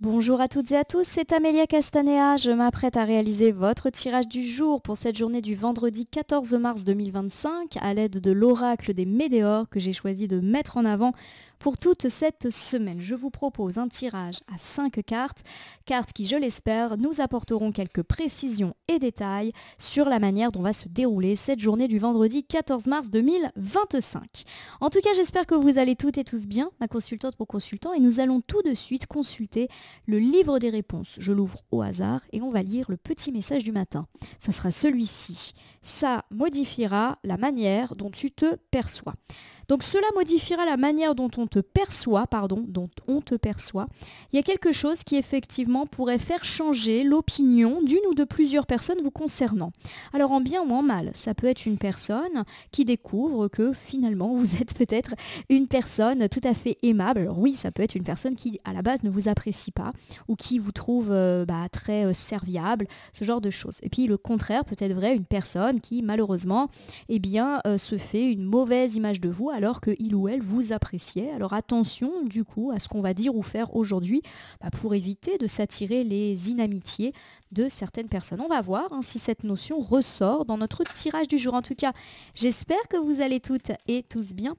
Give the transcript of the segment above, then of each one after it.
Bonjour à toutes et à tous, c'est Amélia Castanea. Je m'apprête à réaliser votre tirage du jour pour cette journée du vendredi 14 mars 2025 à l'aide de l'oracle des Médéors que j'ai choisi de mettre en avant pour toute cette semaine. Je vous propose un tirage à 5 cartes, cartes qui, je l'espère, nous apporteront quelques précisions et détails sur la manière dont va se dérouler cette journée du vendredi 14 mars 2025. En tout cas, j'espère que vous allez toutes et tous bien, ma consultante pour consultant, et nous allons tout de suite consulter le livre des réponses. Je l'ouvre au hasard et on va lire le petit message du matin. Ça sera celui-ci. Ça modifiera la manière dont tu te perçois. Donc cela modifiera la manière dont on te perçoit, Il y a quelque chose qui effectivement pourrait faire changer l'opinion d'une ou de plusieurs personnes vous concernant. Alors en bien ou en mal, ça peut être une personne qui découvre que finalement vous êtes peut-être une personne tout à fait aimable. Alors oui, ça peut être une personne qui à la base ne vous apprécie pas ou qui vous trouve très serviable, ce genre de choses. Et puis le contraire peut être vrai, une personne qui malheureusement se fait une mauvaise image de vous alors qu'il ou elle vous appréciait. Alors attention du coup à ce qu'on va dire ou faire aujourd'hui pour éviter de s'attirer les inamitiés de certaines personnes. On va voir si cette notion ressort dans notre tirage du jour. En tout cas, j'espère que vous allez toutes et tous bien.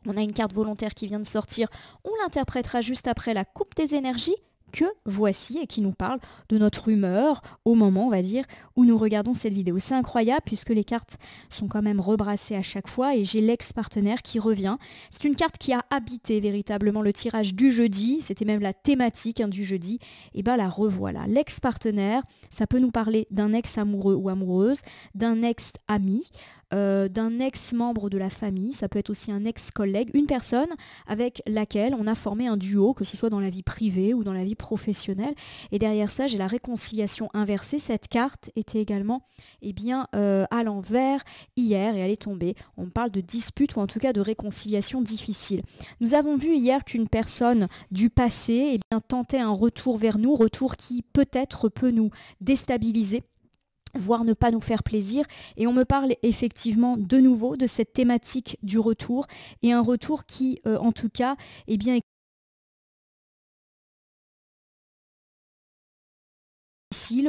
On a une carte volontaire qui vient de sortir. On l'interprétera juste après la coupe des énergies que voici et qui nous parle de notre humeur au moment, on va dire, où nous regardons cette vidéo. C'est incroyable puisque les cartes sont quand même rebrassées à chaque fois et j'ai l'ex-partenaire qui revient. C'est une carte qui a habité véritablement le tirage du jeudi, c'était même la thématique du jeudi, et la revoilà. L'ex-partenaire, ça peut nous parler d'un ex-amoureux ou amoureuse, d'un ex-ami, d'un ex-membre de la famille, ça peut être aussi un ex-collègue, une personne avec laquelle on a formé un duo, que ce soit dans la vie privée ou dans la vie professionnelle. Et derrière ça, j'ai la réconciliation inversée. Cette carte était également à l'envers hier et elle est tombée. On parle de dispute ou en tout cas de réconciliation difficile. Nous avons vu hier qu'une personne du passé tentait un retour vers nous, retour qui peut-être peut nous déstabiliser, voire ne pas nous faire plaisir. Et on me parle effectivement de nouveau de cette thématique du retour et un retour qui, en tout cas, est difficile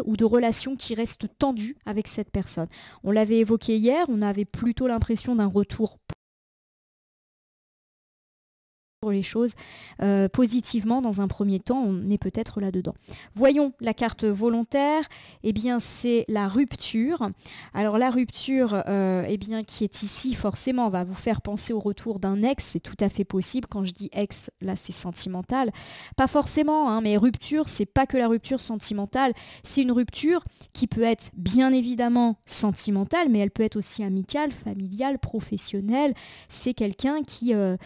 ou de relations qui restent tendues avec cette personne. On l'avait évoqué hier, on avait plutôt l'impression d'un retour les choses positivement dans un premier temps, on est peut-être là-dedans. Voyons la carte volontaire, c'est la rupture. Alors la rupture qui est ici forcément va vous faire penser au retour d'un ex, c'est tout à fait possible. Quand je dis ex, là c'est sentimental. Pas forcément, mais rupture, c'est pas que la rupture sentimentale, c'est une rupture qui peut être bien évidemment sentimentale, mais elle peut être aussi amicale, familiale, professionnelle. C'est quelqu'un qui a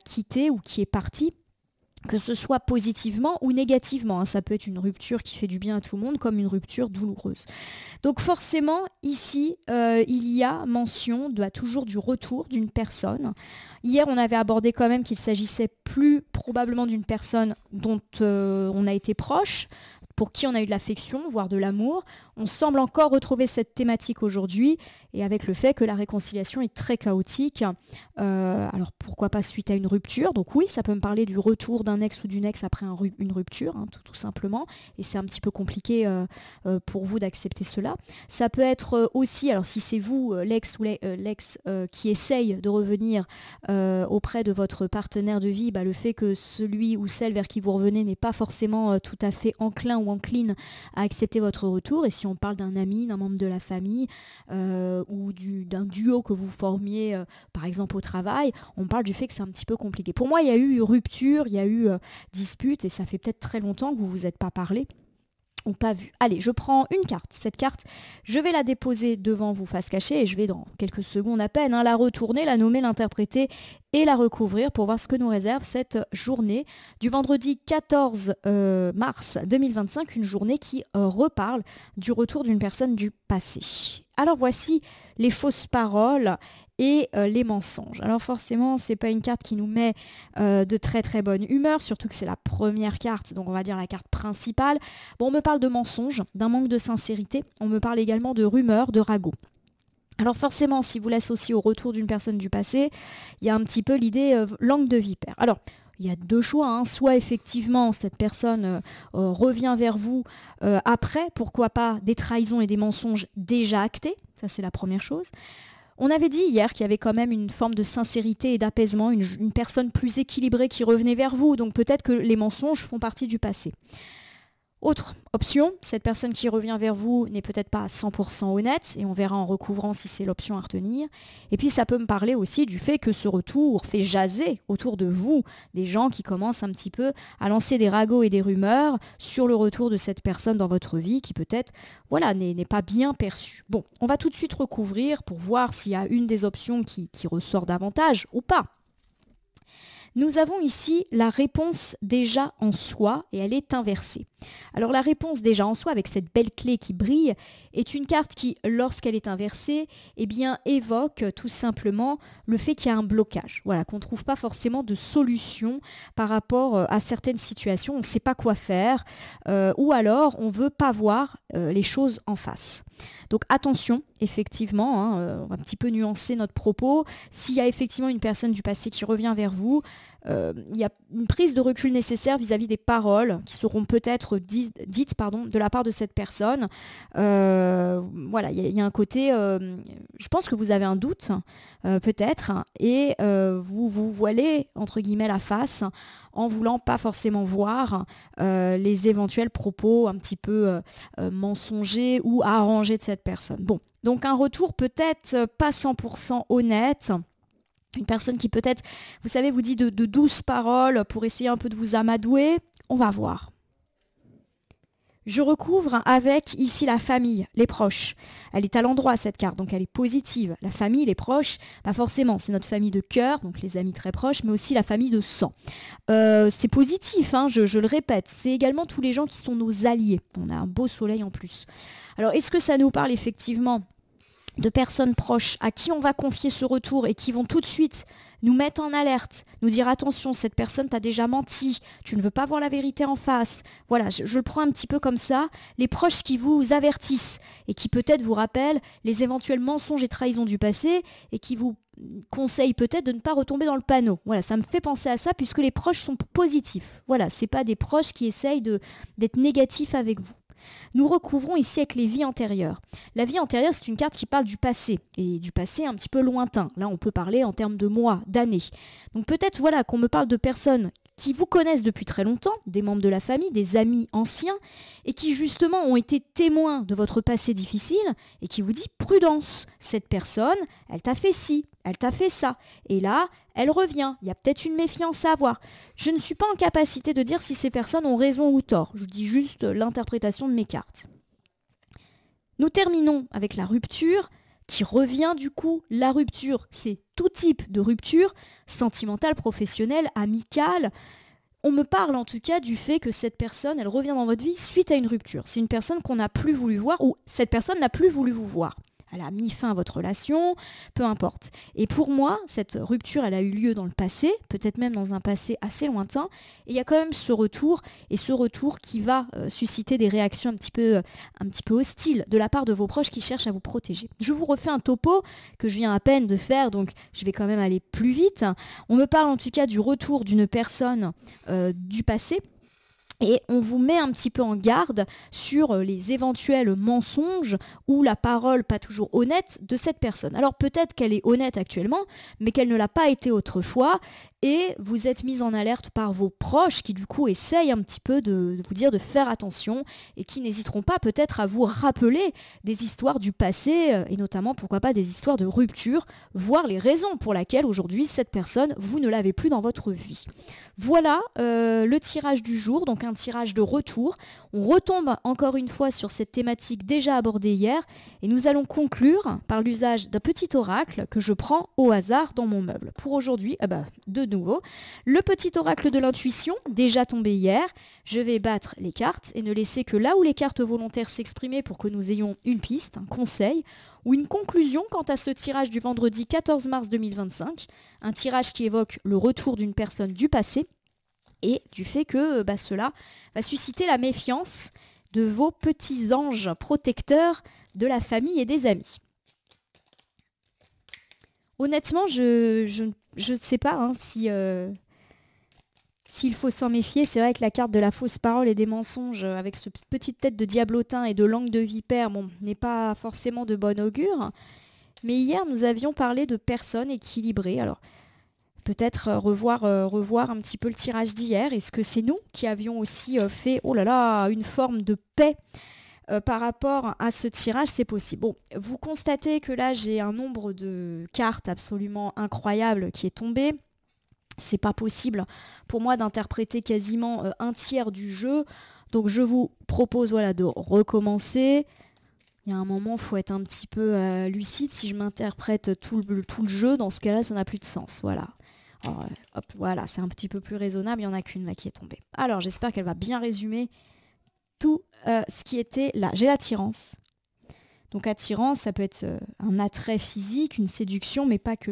quitté ou qui est parti, que ce soit positivement ou négativement. Ça peut être une rupture qui fait du bien à tout le monde comme une rupture douloureuse. Donc forcément, ici, il y a mention toujours du retour d'une personne. Hier, on avait abordé quand même qu'il s'agissait plus probablement d'une personne dont on a été proche, pour qui on a eu de l'affection, voire de l'amour. On semble encore retrouver cette thématique aujourd'hui, et avec le fait que la réconciliation est très chaotique. Alors pourquoi pas suite à une rupture. Donc oui, ça peut me parler du retour d'un ex ou d'une ex après une rupture, tout simplement. Et c'est un petit peu compliqué pour vous d'accepter cela. Ça peut être aussi, alors si c'est vous, l'ex ou l'ex qui essaye de revenir auprès de votre partenaire de vie, le fait que celui ou celle vers qui vous revenez n'est pas forcément tout à fait enclin ou encline à accepter votre retour. Et si on parle d'un ami, d'un membre de la famille ou d'un duo que vous formiez par exemple au travail, on parle du fait que c'est un petit peu compliqué. Pour moi, il y a eu rupture, il y a eu dispute et ça fait peut-être très longtemps que vous vous êtes pas parlé ou pas vu. Allez, je prends une carte. Cette carte, je vais la déposer devant vous face cachée et je vais dans quelques secondes à peine la retourner, la nommer, l'interpréter et la recouvrir pour voir ce que nous réserve cette journée du vendredi 14 mars 2025, une journée qui reparle du retour d'une personne du passé. Alors voici les fausses paroles et les mensonges. Alors forcément, c'est pas une carte qui nous met de très très bonne humeur, surtout que c'est la première carte, donc on va dire la carte principale. Bon, on me parle de mensonges, d'un manque de sincérité, on me parle également de rumeurs, de ragots. Alors forcément, si vous l'associez au retour d'une personne du passé, il y a un petit peu l'idée langue de vipère. Alors, il y a deux choix, hein. Soit effectivement cette personne revient vers vous après, pourquoi pas, des trahisons et des mensonges déjà actés, ça c'est la première chose. On avait dit hier qu'il y avait quand même une forme de sincérité et d'apaisement, une personne plus équilibrée qui revenait vers vous, donc peut-être que les mensonges font partie du passé. Autre option, cette personne qui revient vers vous n'est peut-être pas à 100% honnête, et on verra en recouvrant si c'est l'option à retenir. Et puis ça peut me parler aussi du fait que ce retour fait jaser autour de vous des gens qui commencent un petit peu à lancer des ragots et des rumeurs sur le retour de cette personne dans votre vie qui peut-être voilà, n'est pas bien perçue. Bon, on va tout de suite recouvrir pour voir s'il y a une des options qui ressort davantage ou pas. Nous avons ici la réponse déjà en soi et elle est inversée. Alors la réponse déjà en soi avec cette belle clé qui brille est une carte qui, lorsqu'elle est inversée, eh bien, évoque tout simplement le fait qu'il y a un blocage. Voilà, qu'on ne trouve pas forcément de solution par rapport à certaines situations, on ne sait pas quoi faire ou alors on ne veut pas voir les choses en face. Donc attention, effectivement, hein, on va un petit peu nuancer notre propos. S'il y a effectivement une personne du passé qui revient vers vous, il y a une prise de recul nécessaire vis-à-vis des paroles qui seront peut-être dites de la part de cette personne. Voilà, il y a un côté, je pense que vous avez un doute, peut-être, et vous vous voilez, entre guillemets, la face en voulant pas forcément voir les éventuels propos un petit peu mensongers ou arrangés de cette personne. Bon, donc un retour peut-être pas 100% honnête. Une personne qui peut-être, vous savez, vous dit de douces paroles pour essayer un peu de vous amadouer. On va voir. Je recouvre avec ici la famille, les proches. Elle est à l'endroit cette carte, donc elle est positive. La famille, les proches, pas forcément, c'est notre famille de cœur, donc les amis très proches, mais aussi la famille de sang. C'est positif, hein, je le répète. C'est également tous les gens qui sont nos alliés. On a un beau soleil en plus. Alors, est-ce que ça nous parle effectivement de personnes proches à qui on va confier ce retour et qui vont tout de suite nous mettre en alerte, nous dire attention, cette personne t'a déjà menti, tu ne veux pas voir la vérité en face. Voilà, je le prends un petit peu comme ça. Les proches qui vous avertissent et qui peut-être vous rappellent les éventuels mensonges et trahisons du passé et qui vous conseillent peut-être de ne pas retomber dans le panneau. Voilà, ça me fait penser à ça puisque les proches sont positifs. Voilà, c'est pas des proches qui essayent d'être négatifs avec vous. Nous recouvrons ici avec les vies antérieures. La vie antérieure, c'est une carte qui parle du passé, et du passé un petit peu lointain. Là, on peut parler en termes de mois, d'années. Donc peut-être voilà, qu'on me parle de personnes qui vous connaissent depuis très longtemps, des membres de la famille, des amis anciens, et qui justement ont été témoins de votre passé difficile, et qui vous dit prudence, cette personne, elle t'a fait ci, elle t'a fait ça, et là, elle revient, il y a peut-être une méfiance à avoir. Je ne suis pas en capacité de dire si ces personnes ont raison ou tort, je dis juste l'interprétation de mes cartes. Nous terminons avec la rupture, qui revient du coup. La rupture, c'est tout type de rupture, sentimentale, professionnelle, amicale. On me parle en tout cas du fait que cette personne, elle revient dans votre vie suite à une rupture. C'est une personne qu'on n'a plus voulu voir ou cette personne n'a plus voulu vous voir. Elle a mis fin à votre relation, peu importe. Et pour moi, cette rupture, elle a eu lieu dans le passé, peut-être même dans un passé assez lointain. Et il y a quand même ce retour, et ce retour qui va susciter des réactions un petit peu hostiles de la part de vos proches qui cherchent à vous protéger. Je vous refais un topo que je viens à peine de faire, donc je vais quand même aller plus vite. On me parle en tout cas du retour d'une personne du passé. Et on vous met un petit peu en garde sur les éventuels mensonges ou la parole pas toujours honnête de cette personne. Alors peut-être qu'elle est honnête actuellement, mais qu'elle ne l'a pas été autrefois. Et vous êtes mis en alerte par vos proches qui du coup essayent un petit peu de vous dire de faire attention et qui n'hésiteront pas peut-être à vous rappeler des histoires du passé et notamment pourquoi pas des histoires de rupture, voire les raisons pour lesquelles aujourd'hui cette personne, vous ne l'avez plus dans votre vie. Voilà le tirage du jour, donc un tirage de retour. On retombe encore une fois sur cette thématique déjà abordée hier et nous allons conclure par l'usage d'un petit oracle que je prends au hasard dans mon meuble. Pour aujourd'hui, de nouveau, le petit oracle de l'intuition, déjà tombé hier. Je vais battre les cartes et ne laisser que là où les cartes volontaires s'exprimer pour que nous ayons une piste, un conseil ou une conclusion quant à ce tirage du vendredi 14 mars 2025. Un tirage qui évoque le retour d'une personne du passé et du fait que cela va susciter la méfiance de vos petits anges protecteurs de la famille et des amis. Honnêtement, je ne sais pas si S'il faut s'en méfier, c'est vrai que la carte de la fausse parole et des mensonges, avec cette petite tête de diablotin et de langue de vipère, bon, n'est pas forcément de bon augure. Mais hier, nous avions parlé de personnes équilibrées. Alors, peut-être revoir un petit peu le tirage d'hier. Est-ce que c'est nous qui avions aussi fait, oh là là, une forme de paix par rapport à ce tirage? C'est possible. Bon, vous constatez que là, j'ai un nombre de cartes absolument incroyable qui est tombé. C'est pas possible pour moi d'interpréter quasiment un tiers du jeu. Donc je vous propose voilà, de recommencer. Il y a un moment, il faut être un petit peu lucide. Si je m'interprète tout le jeu, dans ce cas-là, ça n'a plus de sens. Voilà. Alors, hop, voilà, c'est un petit peu plus raisonnable. Il n'y en a qu'une là qui est tombée. Alors j'espère qu'elle va bien résumer tout ce qui était là. J'ai l'attirance. Donc attirance, ça peut être un attrait physique, une séduction, mais pas que.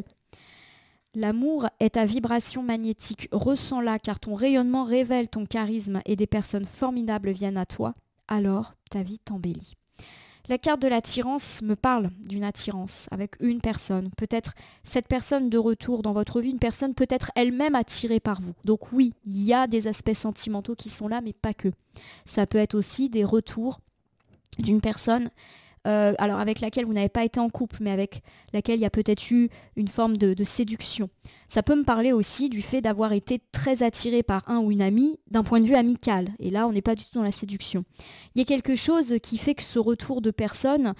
L'amour est ta vibration magnétique. Ressens-la car ton rayonnement révèle ton charisme et des personnes formidables viennent à toi. Alors, ta vie t'embellit. La carte de l'attirance me parle d'une attirance avec une personne. Peut-être cette personne de retour dans votre vie, une personne peut-être elle-même attirée par vous. Donc oui, il y a des aspects sentimentaux qui sont là, mais pas que. Ça peut être aussi des retours d'une personne alors avec laquelle vous n'avez pas été en couple, mais avec laquelle il y a peut-être eu une forme de séduction. Ça peut me parler aussi du fait d'avoir été très attiré par un ou une amie d'un point de vue amical. Et là, on n'est pas du tout dans la séduction. Il y a quelque chose qui fait que ce retour de personne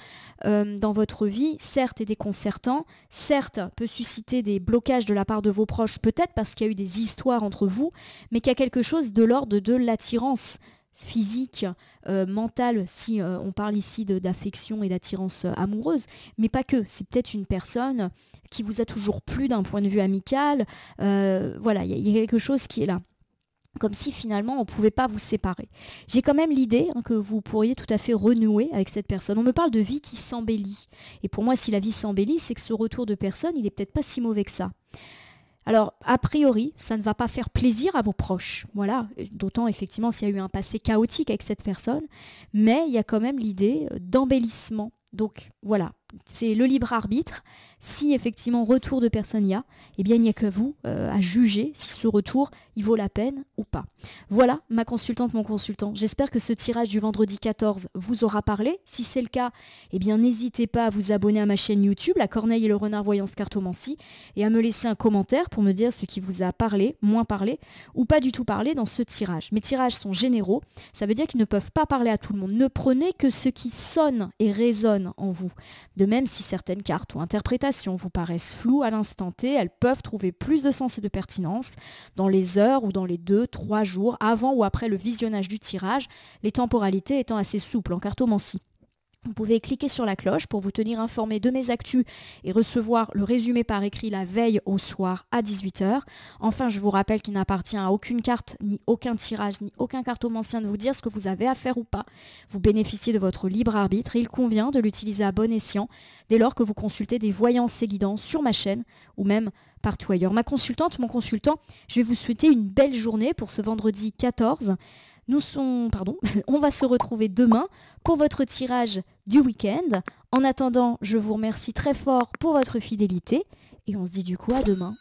dans votre vie, certes, est déconcertant, certes, peut susciter des blocages de la part de vos proches, peut-être parce qu'il y a eu des histoires entre vous, mais qu'il y a quelque chose de l'ordre de l'attirance physique, mentale, si on parle ici d'affection et d'attirance amoureuse, mais pas que. C'est peut-être une personne qui vous a toujours plu d'un point de vue amical. Voilà, il y a quelque chose qui est là. Comme si finalement on ne pouvait pas vous séparer. J'ai quand même l'idée que vous pourriez tout à fait renouer avec cette personne. On me parle de vie qui s'embellit. Et pour moi, si la vie s'embellit, c'est que ce retour de personne, il n'est peut-être pas si mauvais que ça. Alors, a priori, ça ne va pas faire plaisir à vos proches. Voilà, d'autant effectivement s'il y a eu un passé chaotique avec cette personne. Mais il y a quand même l'idée d'embellissement. Donc voilà, c'est le libre arbitre. Si effectivement retour de personne il y a, eh bien il n'y a que vous à juger si ce retour il vaut la peine ou pas. Voilà ma consultante, mon consultant. J'espère que ce tirage du vendredi 14 vous aura parlé. Si c'est le cas, eh bien n'hésitez pas à vous abonner à ma chaîne YouTube, la Corneille et le Renard Voyance Cartomancie, et à me laisser un commentaire pour me dire ce qui vous a parlé, moins parlé, ou pas du tout parlé dans ce tirage. Mes tirages sont généraux, ça veut dire qu'ils ne peuvent pas parler à tout le monde. Ne prenez que ce qui sonne et résonne en vous. De même, si certaines cartes ou interprétations vous paraissent floues à l'instant T, elles peuvent trouver plus de sens et de pertinence dans les heures ou dans les 2-3 jours avant ou après le visionnage du tirage, les temporalités étant assez souples en cartomancie. Vous pouvez cliquer sur la cloche pour vous tenir informé de mes actus et recevoir le résumé par écrit la veille au soir à 18 h. Enfin, je vous rappelle qu'il n'appartient à aucune carte, ni aucun tirage, ni aucun cartomancien de vous dire ce que vous avez à faire ou pas. Vous bénéficiez de votre libre arbitre et il convient de l'utiliser à bon escient dès lors que vous consultez des voyances et guidances sur ma chaîne ou même partout ailleurs. Ma consultante, mon consultant, je vais vous souhaiter une belle journée pour ce vendredi 14. On va se retrouver demain pour votre tirage du week-end. En attendant, je vous remercie très fort pour votre fidélité et on se dit du coup à demain.